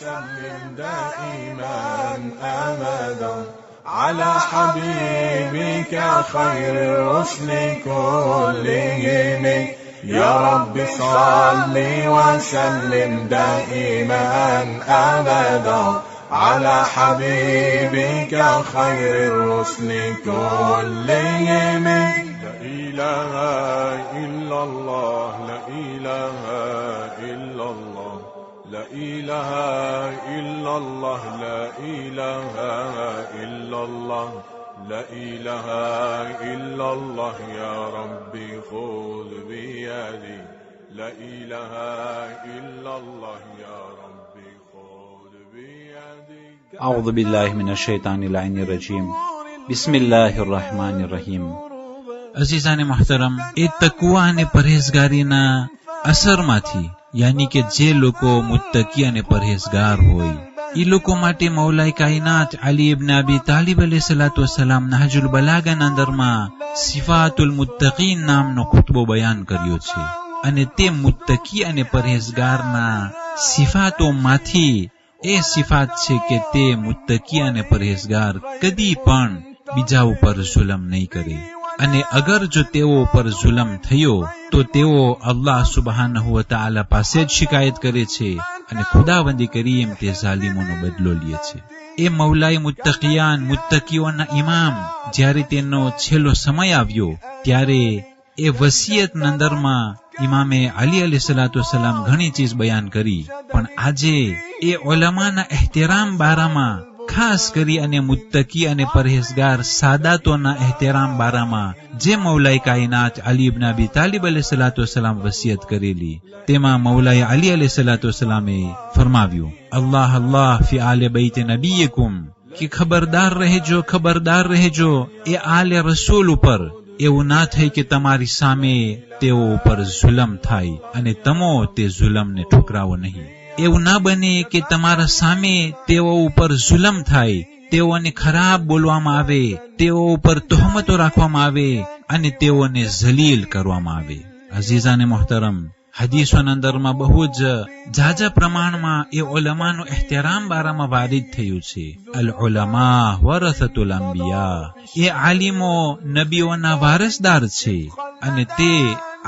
وسلم دائما أبدا على حبيبك خير الرسل كلهم يا رب صل وسلم دائما أبدا على حبيبك خير الرسل كلهم لا إله إلا الله لا إله إلا الله لا إله إلا الله لا إله إلا الله لا إله إلا الله يا ربي خذ بيدي لا إله إلا الله يا ربي خذ بيدي أعوذ بالله من الشيطان اللعين الرجيم بسم الله الرحمن الرحيم અઝીઝાને મુહતરમ એ તકવા અને પरहेजगारीના અસરમાંથી યાની કે જે લોકો મુત્તકી અને પरहेजगार હોય એ લોકો માટે મૌલાએ કાયનાત અલી ઇબ્ન અબી તાલિબ અલૈહિસ્સલાતુ વસ્સલામ નહજુલ બલાગાના અંદરમાં સિફાતુલ મુત્તકીન નામનો ખુતબો બયાન કર્યો છે અને તે મુત્તકી અને પरहेजगारના સિફાતોમાંથી એ સિફાત છે કે તે મુત્તકી અને પरहेजगार કદી પણ બીજા ઉપર જુલમ નહીં કરે અને અગર જો તેઓ પર જુલમ થયો તો તેઓ અલ્લાહ સુબહાનહુ વ તઆલા પાસે જ શિકાયત કરે છે અને ખુદાવંદી કરીમ તે ઝાલિમોનો બદલો લે છે. એ મૌલાએ મુત્તકિયાન મુત્તકીઓના ઇમામ જ્યારે તેનો છેલ્લો સમય આવ્યો ત્યારે એ વસિયત નંદરમાં ઇમામે અલી અલૈહિસ્સલાતુ વસ્સલામ ઘણી ચીજ બયાન કરી, પણ આજે એ ઉલમાના એહતરામ બારામાં ખાસ કરી અને મુત્તકી અને પरहेજગાર સાદાતોના એહતરામ બારામાં જે મૌલાએ કાયનાત અલી ઇબ્ન અબી તાલિબ અલૈહિસ્સલાતુ વસ્સલામ વસિયત કરેલી તેમાં મૌલાએ અલી અલૈહિસ્સલાતુ વસ્સલામે ફરમાવ્યું, અલ્લાહ અલ્લાહ ફી આલે બૈત નબીયકુમ, કે ખબરદાર રહેજો એ આલે રસૂલ ઉપર એવું ના થાય કે તમારી સામે તેઓ ઉપર જુલમ થાય અને તમો તે જુલમને ઠુકરાવો નહીં. એવું ના બને કે તમારા સામે તેઓ ઉપર જુલમ થાય, તેઓને ખરાબ બોલવામાં આવે, તેઓ ઉપર તોહમતો રાખવામાં આવે અને તેઓને જલીલ કરવામાં આવે. અઝીઝાને મુહતરમ, હદીસોના અંદરમાં બહુ જ જાજા પ્રમાણમાં એ ઉલમાનો એહતરામ બારામાં વારિદ થયું છે. અલ ઉલમા વરસતુલ અંબિયા, એ આલિમો નબીઓના વારસદાર છે અને તે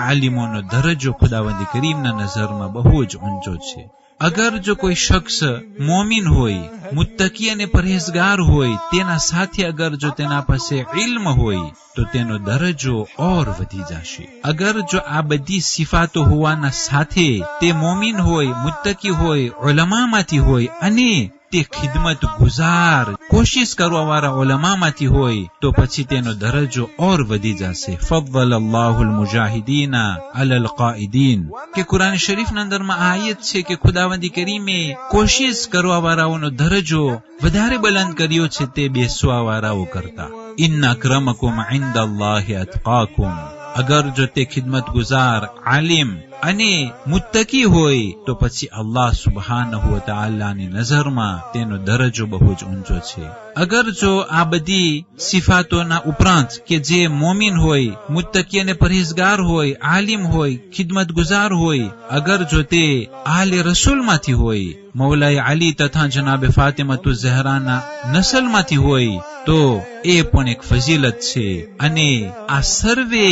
આલિમોનો દરજ્જો ખુદાવંદી કરીમના નજરમાં બહુ જ ઊંચો છે. અગર જો કોઈ શખ્સ મોમિન હોય, મુત્તકી અને પरहेજગાર હોય, તેના સાથે અગર જો તેના પાસે ઇલ્મ હોય તો તેનો દરજ્જો ઓર વધી જશે. અગર જો આ બધી સિફાતો હોવાના સાથે તે મોમિન હોય, મુત્તકી હોય, ઉલમામાંથી હોય અને તે ખિદમત ગુજાર કોશિશ કરવા વાળા ઉલમામાંથી હોય તો પછી તેનો દરજ્જો ઓર વધી જશે. ફضل الله المجاهدين على القائدين, કે કુરાન શરીફના અંદરમાં આ આયત છે કે ખુદાવંદી કરીમે કોશિશ કરવા વાળાઓનો દરજ્જો વધારે બુલંદ કર્યો છે તે બેસવા વાળાઓ કરતા. ઇન્ન અક્રમકુમ ઇન્દલ્લાહિ અતકાકુમ, અગર જો તે ખિદમત ગુજાર, આલિમ અને મુત્તકી હોય તો પછી અલ્લાહ સુબહાનહુ વ તઆલાની નજરમાં તેનો દરજ્જો બહુ જ ઊંચો છે. અગર જો આ બધી સિફાતોના ઉપરાંત કે જે મોમિન હોય, મુત્તકી અને પरहेજગાર હોય, આલિમ હોય, ખિદમત ગુજાર હોય, અગર જો તે આલે રસૂલમાંથી હોય, મૌલાએ અલી તથા જનાબે ફાતિમતુ ઝહરાના નસલમાંથી હોય તો એ પણ એક ફજીલત છે અને આ સર્વે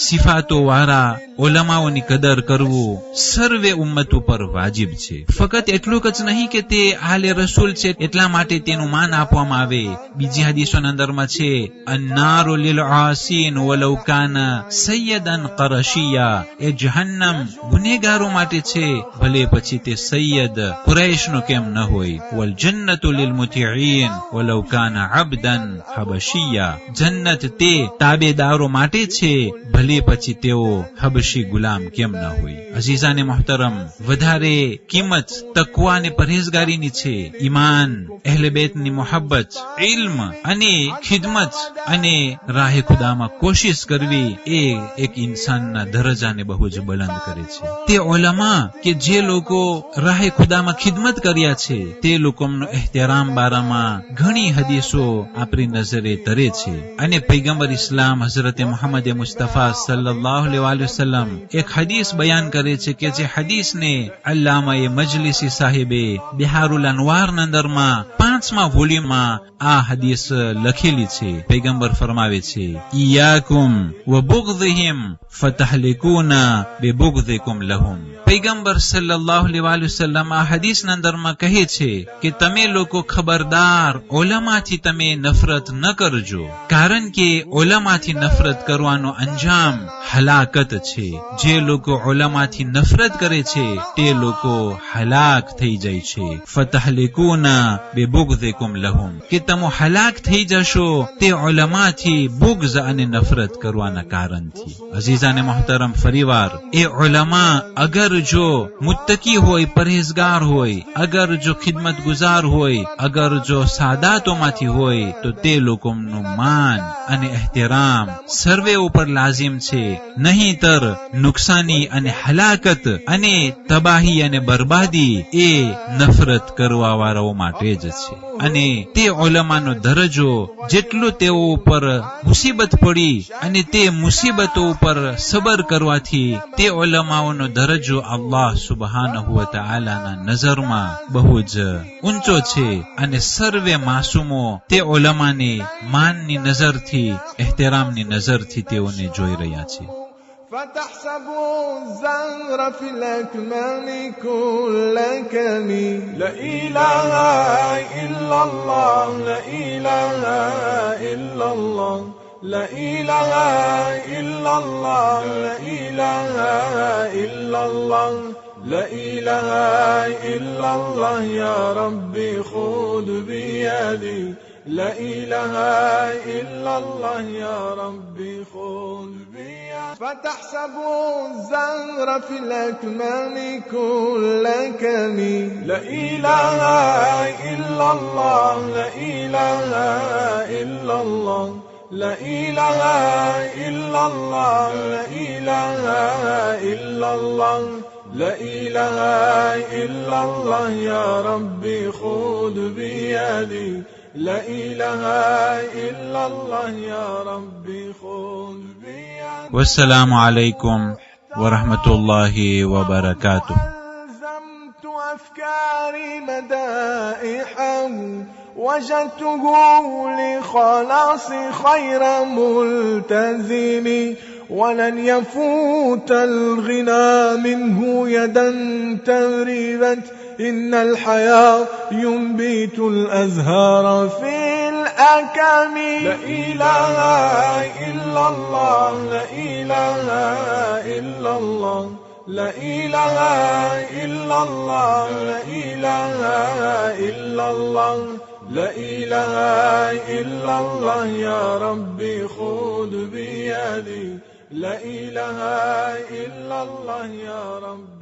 સિફાતો વાળા ઉલમાઓની કદર કરવું સર્વે ઉમ્મત ઉપર વાજિબ છે. ફક્ત એટલું જ નહીં કે તે આલે રસૂલ છે એટલા માટે તેનું માન આપવામાં આવે. બીજી હદીસોના અંદરમાં છે, અન્નારુ લિલ આસીન વલૌ કાના સૈયદન કરશિયા, એ જહન્નમ ગુનેગારો માટે છે ભલે પછી તે સૈયદ કુરૈશનો કેમ ન હોય. વલ જન્નતુ લિલ મુતિઈન વલૌ કાના અબદન હબશિયા, જન્નત તે તાબેદારો માટે છે ભલે પછી તેઓ હબશી ગુલામ કેમ ન હોય. અઝીઝાને મુહતરમ, વધારે કિંમત તકવા અને પरहेજગારીની છે. ઈમાન, અહેલે બેતની મોહબ્બત, ઇલ્મ અને ખિદમત અને રાહે ખુદામાં કોશિશ કરવી એ એક ઇન્સાનના દરજાને બહુ જ બુલંદ કરે છે. તે ઉલમા કે જે લોકો રાહે ખુદામાં ખિદમત કર્યા છે તે લોકોનો એહતરામ બારામાં ઘણી હદીસો આપ આપણી નજરે તરે છે. અને પૈગંબર ઇસ્લામ હઝરત મુહમ્મદ મુસ્તફા સલ્લલ્લાહુ અલૈહિ વસલ્લમ એક હદીસ બયાન કરે છે કે જે હદીસને અલ્લામા મજલિસી સાહેબે બિહારુલ અનવારના અંદરમાં 5મા વોલ્યુમમાં આ હદીસ લખેલી છે. પૈગંબર ફરમાવે છે, ઇયાકુમ વ બુગદિહિમ ફતહલિકુના બિબુગદિકુમ લહુમ. પૈગંબર સલ્લલ્લાહુ અલૈહિ વસલ્લમ આ હદીસના અંદરમાં કહે છે કે તમે લોકો ખબરદાર ઉલમાથી તમે નફરત ન કરજો, કારણ કે ઉલમાથી નફરત કરવાનો અંજામ હલાકત છે. જે લોકો ઉલમાથી નફરત કરે છે તે લોકો હલાક થઈ જાય છે. ફતહલિકુના બિબુગદિકુમ લહુમ, કે તમે હલાક થઈ જશો તે ઉલમાથી બુગ્ઝ અને નફરત કરવાના કારણથી. અઝીઝાને મુહતરમ, ફરીવાર એ ઉલમા અગર જો મુત્તકી હોય, પરહેઝગાર હોય, અગર જો ખિદમત ગુજાર હોય, અગર જો સાદાતોમાંથી હોય, તો તે લોકોનું માન અને ehtiram સર્વે ઉપર લાઝિમ છે. નહીંતર નુકસાની અને હલાકત અને તબાહી અને બરબાદી એ નફરત કરવા વાળાઓ માટે જ છે. અને તે ઉલમાનો દરજ્જો જેટલો તેઓ ઉપર મુસીબત પડી અને તે મુસીબતો ઉપર સબર કરવાથી તે ઉલમાઓનો દરજ્જો અલ્લાહ સુબહાનહુ વ તઆલાના નજરમાં બહુ જ ઊંચો છે. અને સર્વે માસૂમો તે ઉલમાને માનની નજરથી, ehtiramની નજરથી તેઓને જોઈ રહ્યા છે. فتحسبوا الزهر في الأكمام كل كمي. لا إله إلا الله، لا إله إلا الله، لا إله إلا الله، لا إله إلا الله، لا إله إلا الله. يا ربي خذ بيدي، لا إله إلا الله، يا ربي خذ بيدي. فتحسبوا الزهر في الأكمام كل كمي. لا إله إلا الله، لا إله إلا الله، لا إله إلا الله، لا إله إلا الله، لا إله إلا الله. يا ربي خذ بيدي، لا إله إلا الله، يا ربي خذ بيدي. والسلام عليكم ورحمة الله وبركاته. ألزمت أفكاري مدائحا، وجدته لخلاص خير ملتزم. ولن يفوت الغنى منه يدا تغربت، إن الحياة ينبت الأزهار في الأكم. لا إله إلا الله، لا إله إلا الله، لا إله إلا الله، لا إله إلا الله، لا إله إلا الله. يا ربي خذ بيدي، لا إله إلا الله، يا ربي.